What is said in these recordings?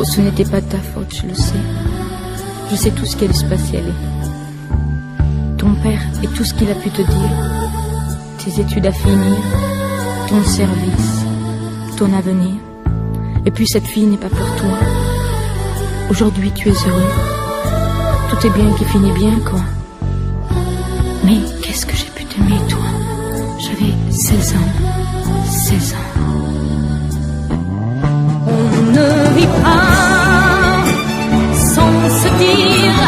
Ce n'était pas de ta faute, je le sais. Je sais tout ce qui allait se passer, allez. Ton père et tout ce qu'il a pu te dire. Tes études à finir, ton service, ton avenir. Et puis cette fille n'est pas pour toi. Aujourd'hui tu es heureux. Tout est bien qui finit bien, quoi. Mais qu'est-ce que j'ai pu t'aimer, toi? J'avais 16 ans. 16 ans. On ne vit pas sans se dire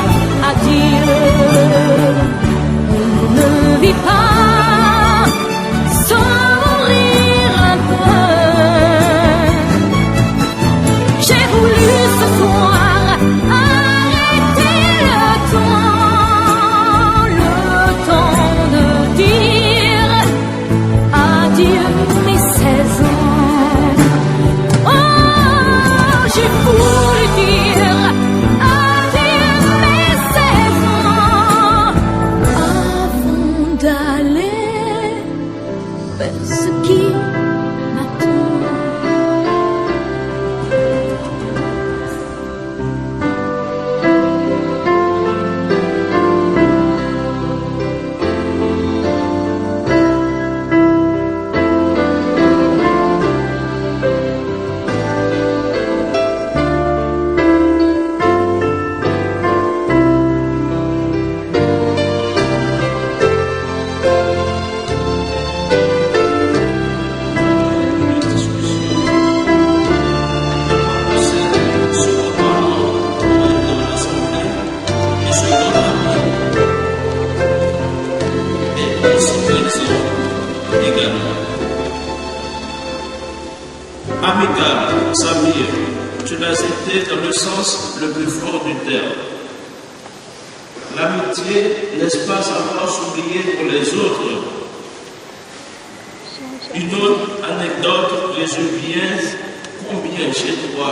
adieu. On ne vit pas sans mourir un peu. J'ai voulu ce soir arrêter le temps de dire adieu mes 16 ans. Oh, j'ai voulu dire adieu mes 16 ans avant d'aller vers ce qui m'attend. Amical, Samir, tu l'as été dans le sens le plus fort du terme. L'amitié, n'est-ce pas savoir s'oublier pour les autres? Une autre anecdote résume bien combien chez toi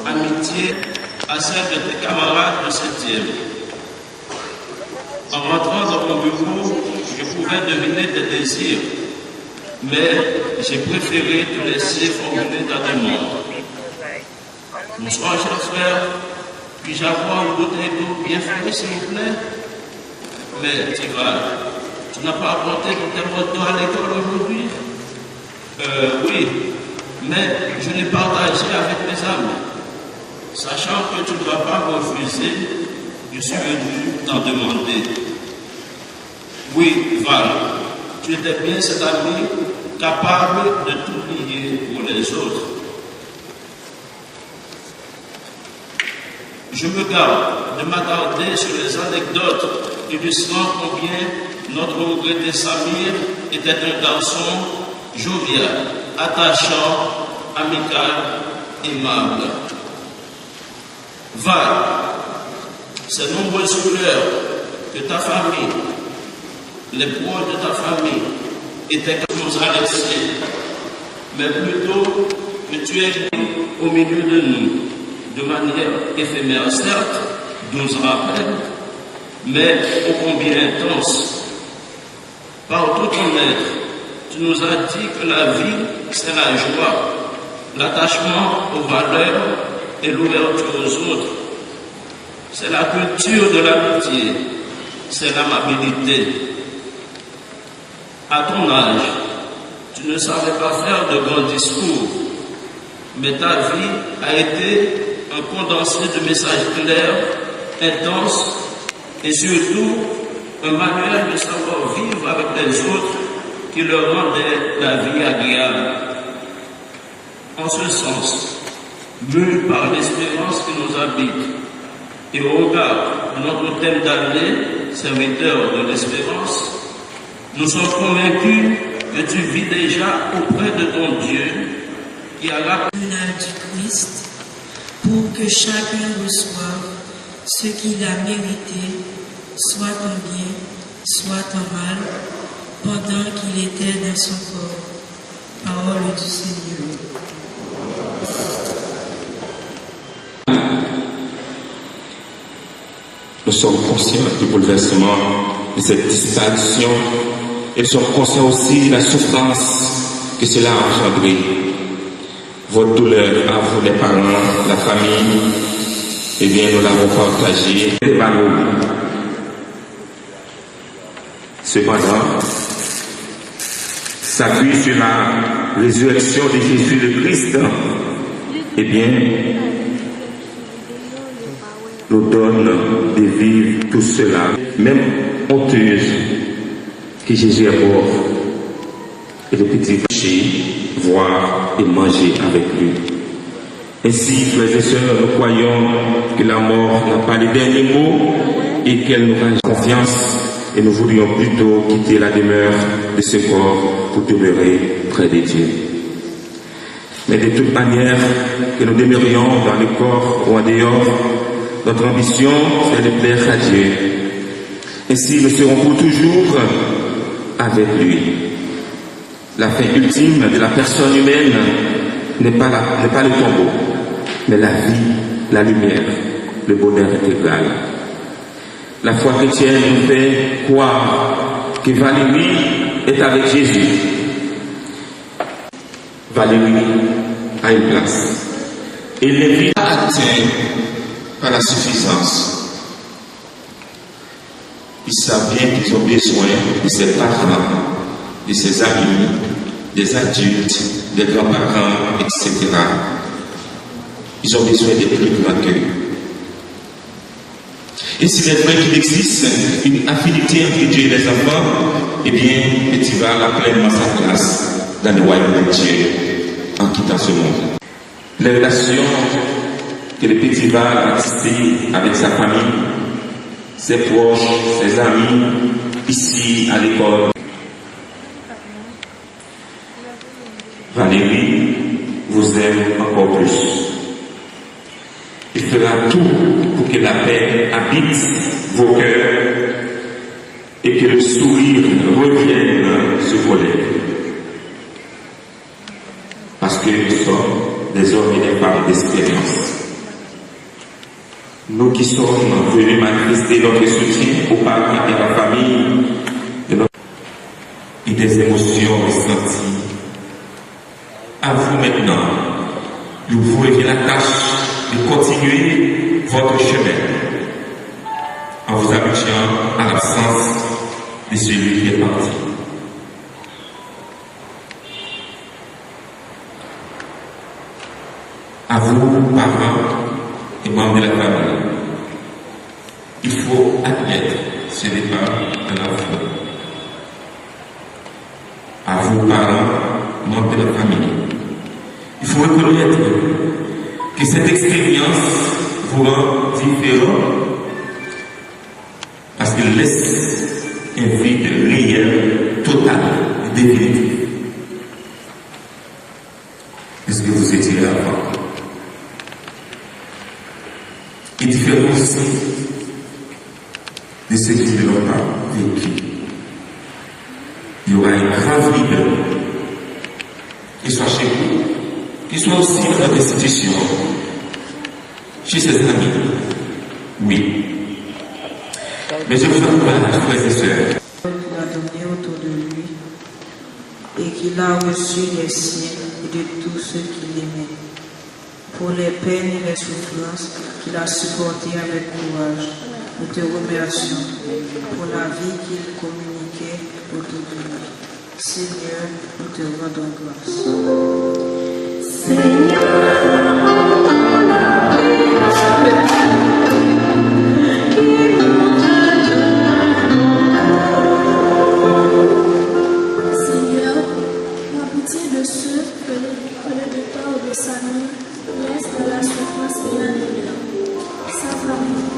amitié à celle de tes camarades de 7e. En rentrant dans mon bureau, je pouvais deviner tes désirs, mais j'ai préféré te laisser formuler ta demande. Bonsoir, cher frère. Puis-je avoir une bouteille d'eau bien fraîche, s'il vous plaît? Mais, Tival, tu n'as pas apporté ton thermos à l'école aujourd'hui? Oui, mais je l'ai partagé avec mes amis. Sachant que tu ne vas pas me refuser, je suis venu t'en demander. Oui, Val, tu étais bien cet ami capable de t'oublier pour les autres. Je me garde de m'attarder sur les anecdotes illustrant combien notre regretté Samir était un garçon jovial, attachant, amical, aimable. Val, ces nombreuses couleurs que ta famille, les proches de ta famille étaient comme à laisser. mais plutôt que tu es au milieu de nous, de manière éphémère, certes, 12 rappels, mais ô combien intense. Par tout ton être, tu nous as dit que la vie, c'est la joie, l'attachement aux valeurs et l'ouverture aux autres. C'est la culture de l'amitié, c'est l'amabilité. À ton âge, tu ne savais pas faire de grands discours, mais ta vie a été un condensé de messages clairs, intenses et surtout un manuel de savoir vivre avec les autres qui leur rendait la vie agréable. En ce sens, mus par l'espérance qui nous habite et au regard de notre thème d'année, serviteur de l'espérance, nous sommes convaincus que tu vis déjà auprès de ton Dieu qui a la tribunal du Christ pour que chacun reçoive ce qu'il a mérité, soit en bien, soit en mal, pendant qu'il était dans son corps. Parole du Seigneur. Nous sommes conscients du bouleversement de cette disparition et nous sommes conscients aussi de la souffrance que cela a engendré. Votre douleur à vous, les parents, la famille, eh bien, nous l'avons partagée. Cependant, s'appuie sur la résurrection de Jésus le Christ, eh bien, nous donne de vivre tout cela, même honteuse, que Jésus est mort et le petit péché, voir et manger avec lui. Ainsi, frères et sœurs, nous croyons que la mort n'a pas les derniers mots et qu'elle nous rend confiance et nous voudrions plutôt quitter la demeure de ce corps pour demeurer près de Dieu. Mais de toute manière, que nous demeurions dans le corps ou en dehors, notre ambition, c'est de plaire à Dieu. Ainsi, nous serons pour toujours avec lui. La fin ultime de la personne humaine n'est pas le tombeau, mais la vie, la lumière, le bonheur intégral. La foi chrétienne nous fait croire que Valérie est avec Jésus. Valérie a une place. Et les vies atteintes par la suffisance. Ils savent bien qu'ils ont besoin de ses parents, de ses amis, des adultes, des grands-parents, etc. Ils ont besoin de plus grand qu'eux. Et s'il est vrai qu'il existe une affinité entre Dieu et les enfants, eh bien, Petit Val a pleinement sa place dans le royaume de Dieu en quittant ce monde. Les relations que le Petit Val a tissées avec sa famille, ses proches, ses amis, ici à l'école. Valérie vous aime encore plus. Il fera tout pour que la paix habite vos cœurs et que le sourire revienne sur vos lèvres. Parce que nous sommes des hommes et des femmes d'expérience. Nous qui sommes venus manifester notre soutien aux parents et à la famille et des émotions ressenties. À vous maintenant, nous vous revient la tâche de continuer votre chemin en vous habituant à l'absence de celui qui est parti. À vous, parents et membres de la famille, il faut admettre ce départ de l'enfant. À vous, parents, membres de la famille, il faut reconnaître que cette expérience vous rend différent parce qu'elle laisse un vide réel, total et définitif. Puisque vous étiez avant. Et différent aussi de ceux qui ne l'ont pas vécu. Il y aura un grand vide qui soit chez vous, qu'il soit aussi dans notre institution, chez ses amis. Oui. Mais je vous encourage, frères et sœurs. Qu'il a donné autour de lui et qu'il a reçu des siens et de tous ceux qui l'aimaient. Pour les peines et les souffrances qu'il a supportées avec courage, nous te remercions pour la vie qu'il communiquait autour de lui. Seigneur, nous te rendons grâce. Seigneur, la pitié de ceux que le départ de sa mère laisse dans la souffrance et la douleur. Sa famille,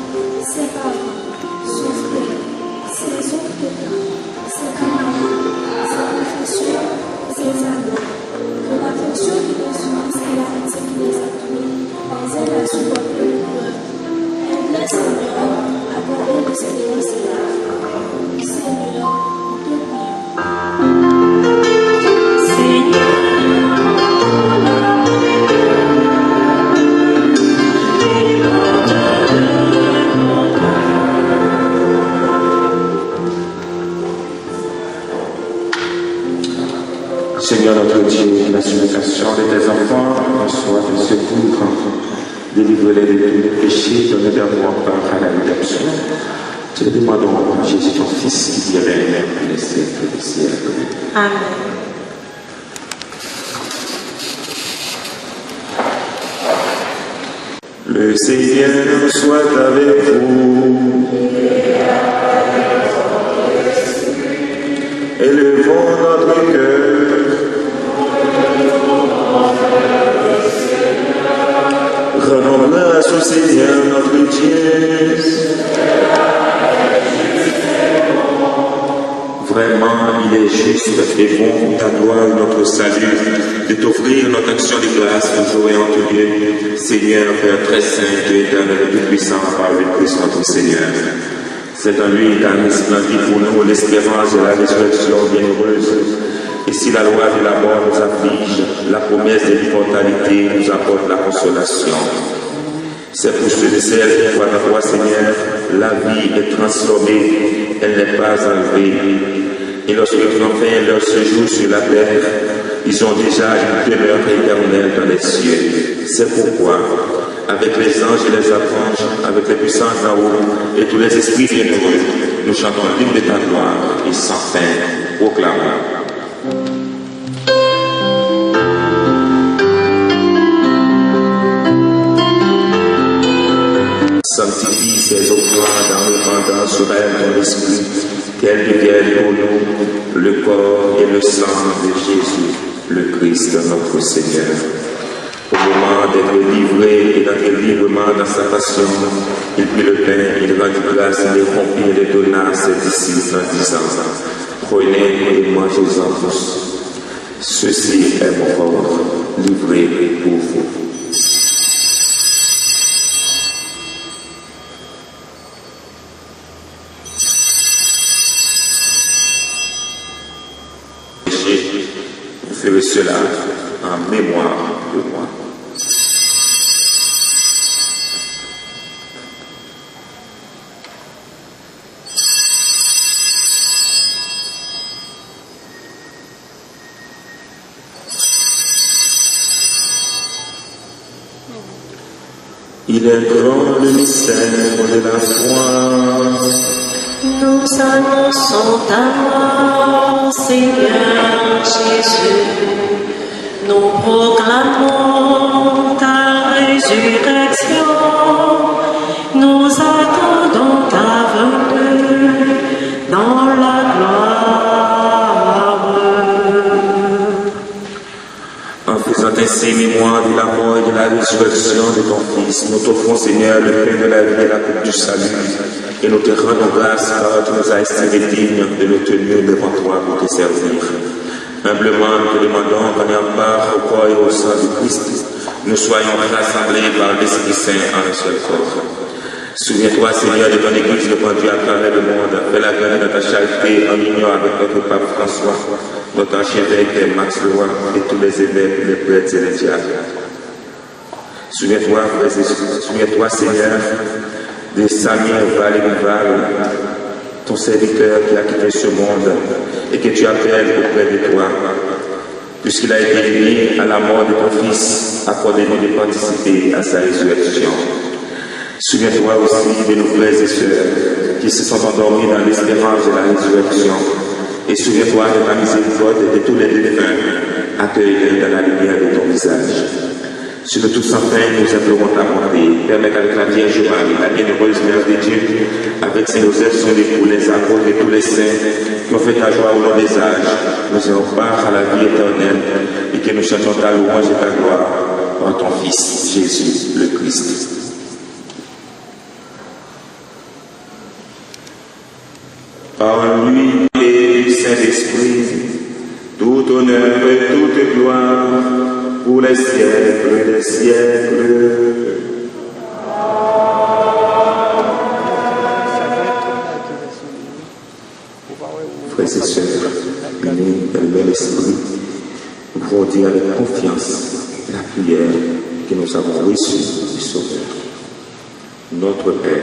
ses parents, son frère, ses autres parents, ses camarades, ses professeurs, ses amis. Que l'affection qui les unit et la pitié qui les attire les aide à supporter l'épreuve. Aide-les, Seigneur, à garder l'espérance et la foi. Seigneur, nous te prions. Seigneur notre Dieu, la supplication de tes enfants reçoit tes secours. Délivre-les de tous les péchés, donne-leur part à la rédemption. Te le demandons en Jésus ton Fils qui dirait les siècles des siècles. Amen. Le Seigneur soit avec vous. Élevons notre cœur. Rendons grâce au Seigneur notre Dieu. Vraiment, il est juste et bon, ta gloire, notre salut, de t'offrir notre action de grâce toujours et en tout lieu, Seigneur, Père très saint, Dieu éternel et tout-puissant, par le Christ notre Seigneur. C'est en lui qu'a mis la vie pour nous l'espérance de la résurrection bienheureuse. Et si la loi de la mort nous afflige, la promesse de l'immortalité nous apporte la consolation. C'est pour ceux et celles qui croient en toi, Seigneur, la vie est transformée, elle n'est pas enlevée. Et lorsque enfin leur séjour sur la terre, ils ont déjà une demeure éternelle dans les cieux. C'est pourquoi, avec les anges et les archanges, avec les puissances d'en haut et tous les esprits bienheureux, nous chantons l'hymne de ta gloire et sans fin proclamons. Sanctifie ces offrandes en répandant sur elle ton esprit, qu'elle devienne pour nous le corps et le sang de Jésus, le Christ notre Seigneur. Au moment d'être livré et d'être librement dans sa passion, il prit le pain, il rendit grâce, il rompit et le donna à ses disciples en disant, prenez et mangez-en tous. Ceci est mon corps, livré pour vous. Vous ferez cela en mémoire de moi. Il est grand le mystère de la foi. Nous annonçons ta mort, Seigneur Jésus. Nous proclamons ta résurrection. Nous attendons ta venue dans la gloire. En faisant ainsi mémoire de la mort et de la résurrection de ton Fils, nous t'offrons, Seigneur, le pain de la vie et la coupe du salut. Et nous te rendons grâce car tu nous as estimés dignes de nous tenir devant toi pour te servir. Humblement, nous te demandons qu'en ayant part au corps et au sang du Christ, nous soyons rassemblés par l'Esprit Saint en un seul corps. Souviens-toi, Seigneur, de ton Église répandue à travers le monde. Fais la grâce de ta charité en union avec notre pape François, notre archevêque Max Leroy et tous les évêques, les prêtres et les diacres. Souviens-toi, Seigneur, de Samir Valéry, ton serviteur qui a quitté ce monde et que tu appelles auprès de toi. Puisqu'il a été élevé à la mort de ton Fils, accordez-nous de participer à sa résurrection. Souviens-toi aussi de nos frères et sœurs qui se sont endormis dans l'espérance de la résurrection. Et souviens-toi de ta miséricorde et de tous les défunts, accueille-les dans la lumière de ton visage. Sur le tout enfin, nous implorons ta bonté. Permets qu'avec la Vierge Marie, la bienheureuse Mère de Dieu, avec Saint Joseph, son époux, les apôtres et tous les saints qui ont fait ta joie au long des âges, nous ayons part à la vie éternelle et que nous chantions ta louange et ta gloire en ton Fils, Jésus le Christ. Par lui et du Saint-Esprit, tout honneur et toute gloire pour les siècles des siècles. Frères et sœurs, unis dans le même esprit, nous pouvons dire avec confiance la prière que nous avons reçue du Sauveur. Notre Père,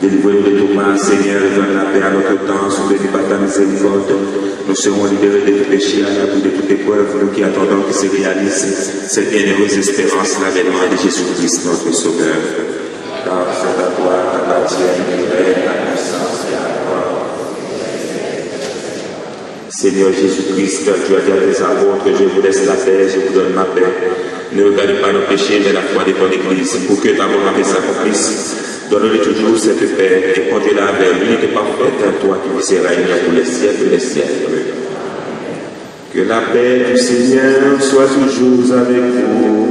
délivrez-nous de tout mal, Seigneur, et donne la paix à notre temps, souvenez par ta miséricorde. Nous serons libérés de tout péché, à l'abri de toute épreuve, nous qui attendons que se réalise cette bienheureuse espérance, l'avènement de Jésus-Christ, notre Sauveur. Car c'est à toi qu'appartiennent la puissance et la gloire. Seigneur Jésus-Christ, tu as dit à tes apôtres que je vous laisse la paix, je vous donne ma paix. Ne regardez pas nos péchés, mais la foi de ton Église, pour que ta volonté s'accomplisse. Donne-lui toujours cette paix et conduis-la vers l'unité parfaite, toi qui vis et règnes pour les siècles des siècles. Que la paix du Seigneur soit toujours avec vous.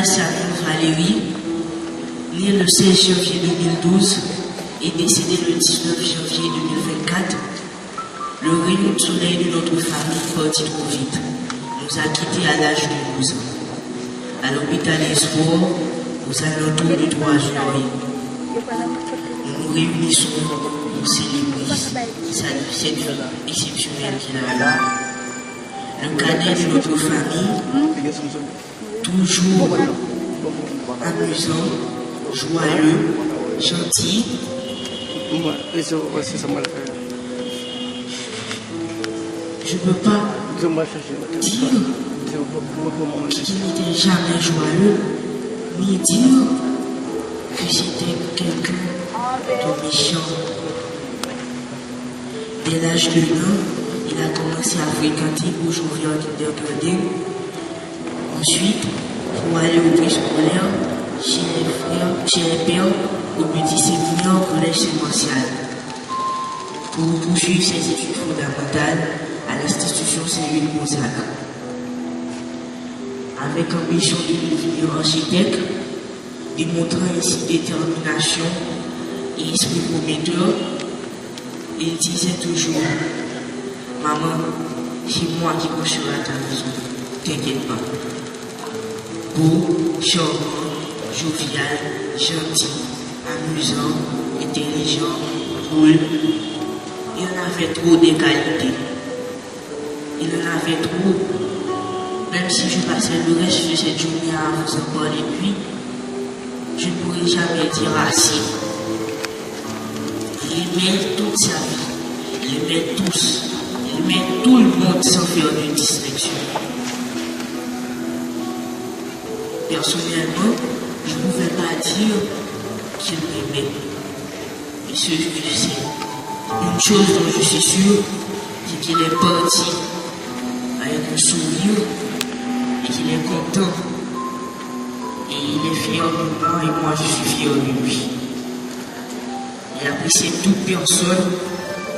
Chantal Samuel Valérie, né le 16 janvier 2012 et décédé le 19 janvier 2024, le rayon de soleil de notre famille parti trop vite nous a quittés à l'âge de 12 ans. À l'hôpital Espoir, aux alentours de 3 janvier, nous nous réunissons pour célébrer cette vie exceptionnelle qu'il a eue. Le cadet de notre famille, toujours amusant, joyeux, gentil. Je ne peux pas dire qu'il n'était jamais joyeux, mais dire que c'était quelqu'un de méchant. Dès l'âge de 9 ans, il a commencé à fréquenter aujourd'hui en kindergarten. Ensuite, pour aller au préscolaire, chez les pères, au petit séminaire au collège Saint-Martial. Pour poursuivre ses études fondamentales à l'institution Saint-Louis-Gonzague. Avec ambition de devenir architecte, démontrant ainsi détermination et esprit prometteur, il disait toujours: maman, c'est moi qui construirai ta maison, t'inquiète pas. Beau, charmant, jovial, gentil, amusant, intelligent, drôle. Il en avait trop de qualités. Il en avait trop. Même si je passais le reste de cette journée à vous en parler, puis je ne pourrais jamais dire assez. Il aimait toute sa vie. Il aimait tous. Il aimait tout le monde sans faire de distinction. Personnellement, je ne pouvais pas dire qu'il m'aimait. Mais ce que je sais, une chose dont je suis sûr, c'est qu'il est parti avec un sourire et qu'il est content. Et il est fier de moi et moi je suis fier de lui. Il apprécie toute personne,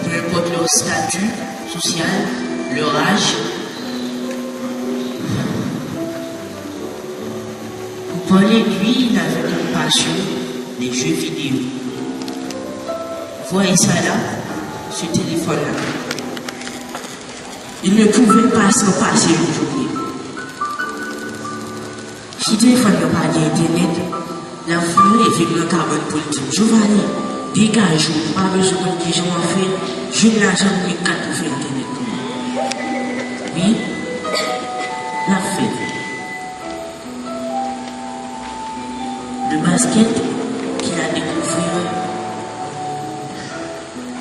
peu importe leur statut social, leur âge. Pour parler de lui, il avait une passion des jeux vidéo. Voyez ça là, ce téléphone-là. Il ne pouvait pas s'en passer une journée. Si le téléphone n'a pas d'internet, la foule est venue dans le carbone pour le dire: Giovanni, dégage, pas besoin de gens en fait, je n'ai l'argent pour 4 pour faire internet. Oui, la fait. Le basket qu'il a découvert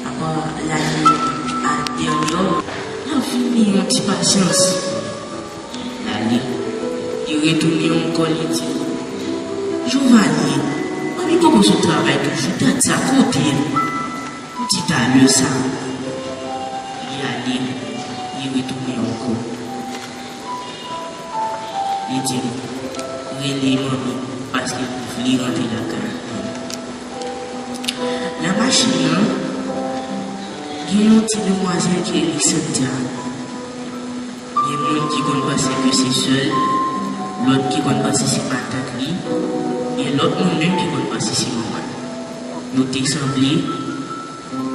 avant l'année dernière, il a fini une petite patience. Allez, il retourne encore et dit: Giovanni, on commence ce travail toujours, t'as ça côté. Petit à l'heure ça. Il allait, il retourne encore. Il dit: relais mamie, parce qu'il voulait rentrer la carte. La machine, il y a une petite demoiselle qui est Cynthia. Il y a un qui compte passer que c'est seul, l'autre qui compte passer c'est Patakli, et l'autre même qui compte passer c'est maman. Nous t'es semblé,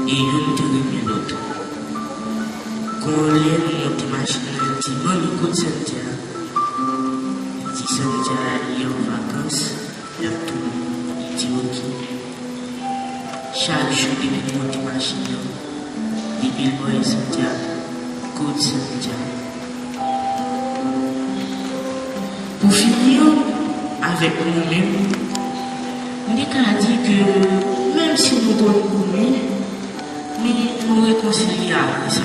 et nous te remet l'autre. Quand on lève notre machine, on dit: bon, écoute Cynthia. Si Cynthia est en vacances, il a tout. Il dit: ok. Chaque jour, il met notre machine. Depuis le boy Cynthia, écoute Cynthia. Pour finir avec nous-mêmes, on est qu'à dire que même si nous connaissons, mais nous réconcilier avec ça.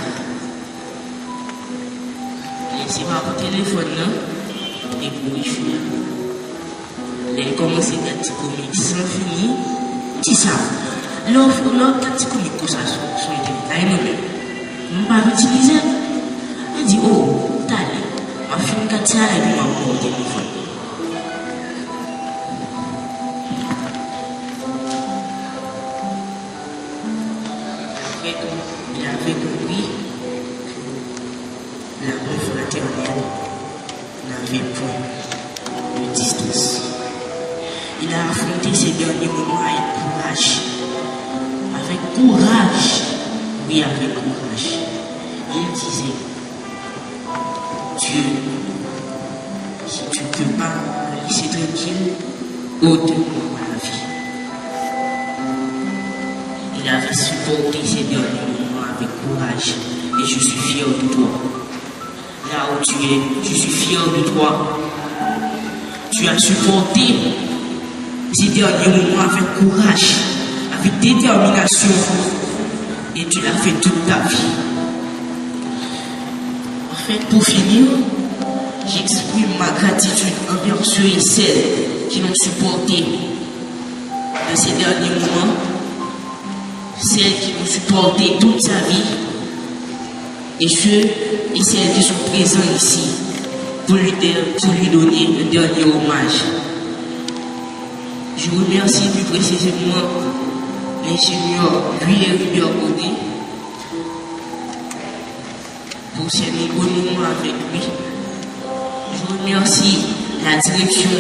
Laissez pas votre téléphone là et pour y fuir. Les commencer des petits comics sans finir, dis ça. L'autre petit comics pour ça sur Internet, on ne peut pas utiliser. On dit: oh, t'as dit, ma fille m'a dit et puis m'a mon téléphone. Il avait compris que l'amour fraternel n'avait point de distance. Il a affronté ces derniers moments avec courage. Avec courage. Oui, avec courage. Il disait, Dieu, si tu ne peux pas me laisser tranquille, ôte-moi la vie. Il avait supporté ces derniers moments avec courage et je suis fier de toi. Là où tu es, je suis fier de toi. Tu as supporté ces derniers moments avec courage, avec détermination et tu l'as fait toute ta vie. En fait, pour finir, j'exprime ma gratitude envers ceux et celles qui l'ont supporté de ces derniers moments, celles qui l'ont supporté toute sa vie et ceux et celles qui sont présents ici pour lui donner un dernier hommage. Je remercie plus précisément l'ingénieur Louis-Hébert Bonnet pour ces nombreux moments avec lui. Je remercie la direction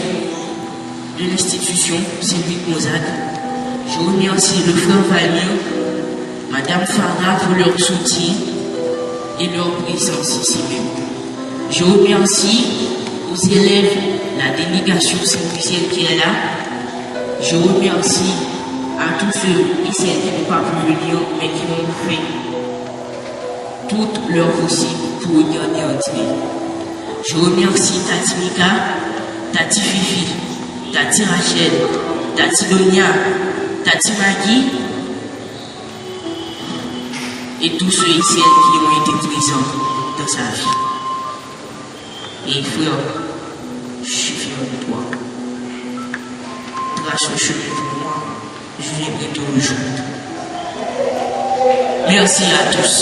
de l'institution Sylvie Gonzague. Je remercie le frère Valien, Madame Farah pour leur soutien et leur présence ici même. Je remercie aux élèves, la délégation Saint-Lucienne qui est là. Je remercie à tous ceux et celles qui n'ont pas pu venir mais qui ont fait tout leur possible pour regarder en direct. Je remercie Tati Mika, Tati Fifi, Tati Rachel, Tati Donia, Tati Maggie et tous ceux et celles qui ont été présents dans sa vie. Et frère, je suis fier de toi. Trace le chemin pour moi, je viendrai te rejoindre. Merci à tous.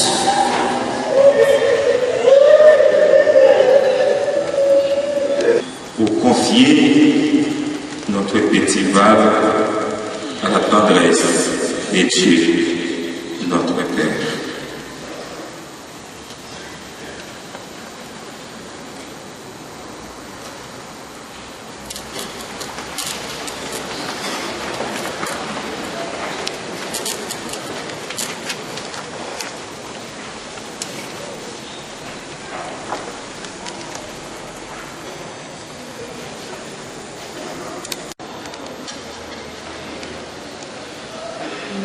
Pour confier notre petit Val à la tendresse de Dieu, notre Père.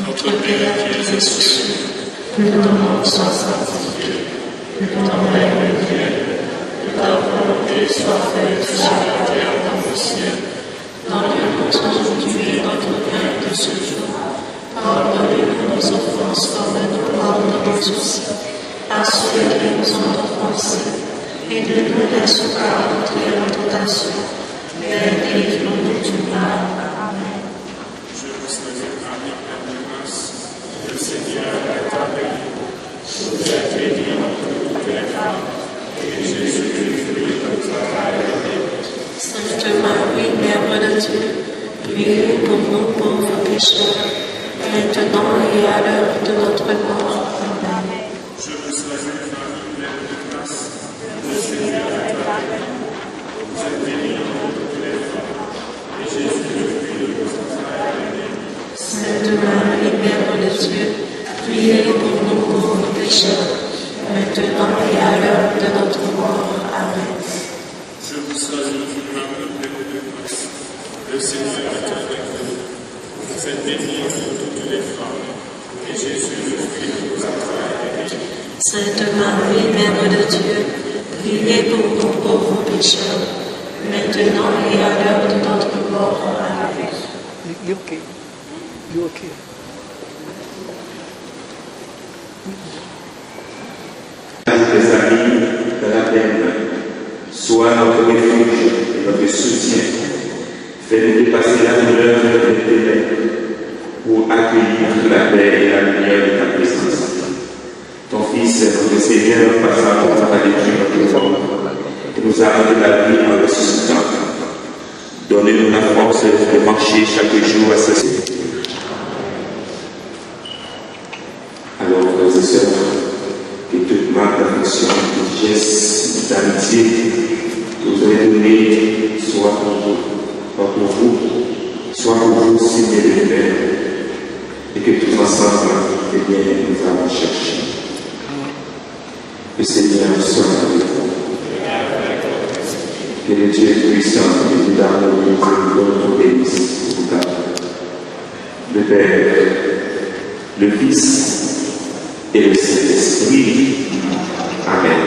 Notre Père qui es aux cieux, que ton nom soit sanctifié, que ton règne vienne, que ta volonté soit faite sur la terre comme au ciel. Donne-nous aujourd'hui notre pain de ce jour. Pardonne-nous nos offenses comme nous pardonnons aussi à ceux qui nous ont offensés. Et ne nous laisse pas entrer en tentation, mais délivre-nous du mal. Amen. Le Seigneur est avec vous. Vous êtes bénie entre toutes les femmes, et Jésus, le fruit de votre entrailles. Sainte Marie, Mère de Dieu, priez pour nous pauvres pécheurs, maintenant et à l'heure de notre mort. Amen. Je vous salue, Marie, pleine de grâce. Le Seigneur est avec vous. Vous êtes bénie entre toutes les femmes, et Jésus, le fruit de votre entrailles. Sainte Marie, Mère de Dieu, priez pour nous pauvres pécheurs, maintenant et à l'heure de notre mort. Amen. Je vous salue, Marie, pleine de grâce. Le Seigneur est avec vous. Vous êtes bénie entre toutes les femmes, et Jésus, le fruit de vos entrailles. Sainte Marie, Mère de Dieu, priez pour nous pauvres pécheurs, maintenant et à l'heure de notre mort. Amen. You okay? You okay? Les amis de la peine, sois notre refuge et notre soutien. Fais-nous dépasser la douleur de tes ténèbres pour accueillir la paix et la lumière de ta présence. Ton Fils, notre Seigneur, passa au paradis de notre forme et nous a rendu la vie en ressuscitant. Donnez-nous la force de marcher chaque jour à sa suite. Alors, frères et sœurs, que toute marque d'affection, toute geste d'amitié que vous avez donné soit pour vous, Dieu le Père, et que tous ensemble, eh bien, nous allons chercher. Le Seigneur soit avec vous. Que le Dieu puissant et de l'harmonie nous donne bénisse pour vous. Le Père, le Fils et le Saint-Esprit. Amen.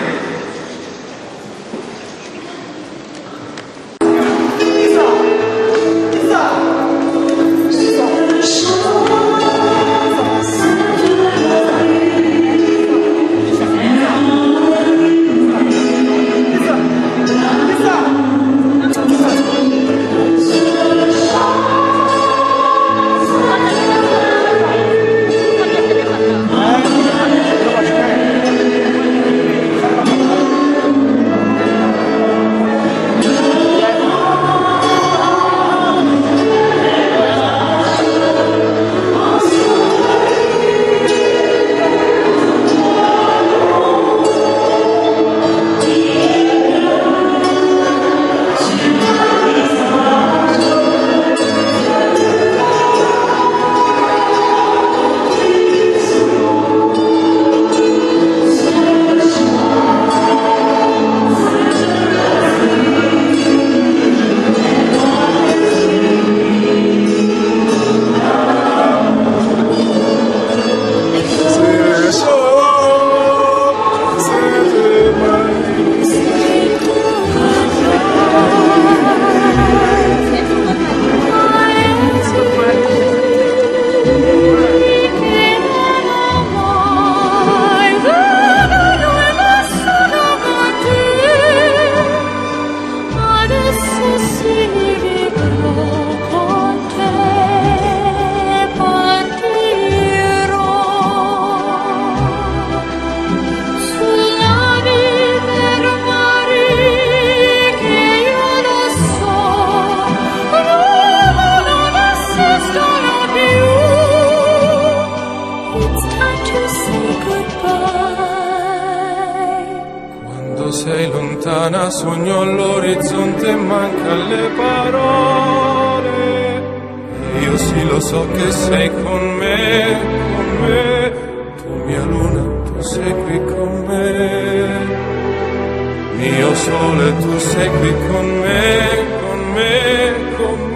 Sei lontana, sogno all'orizzonte, manca le parole. Io sì lo so che sei con me, tu mia luna, tu sei qui con me. Mio sole, tu sei qui con me, con me, con me.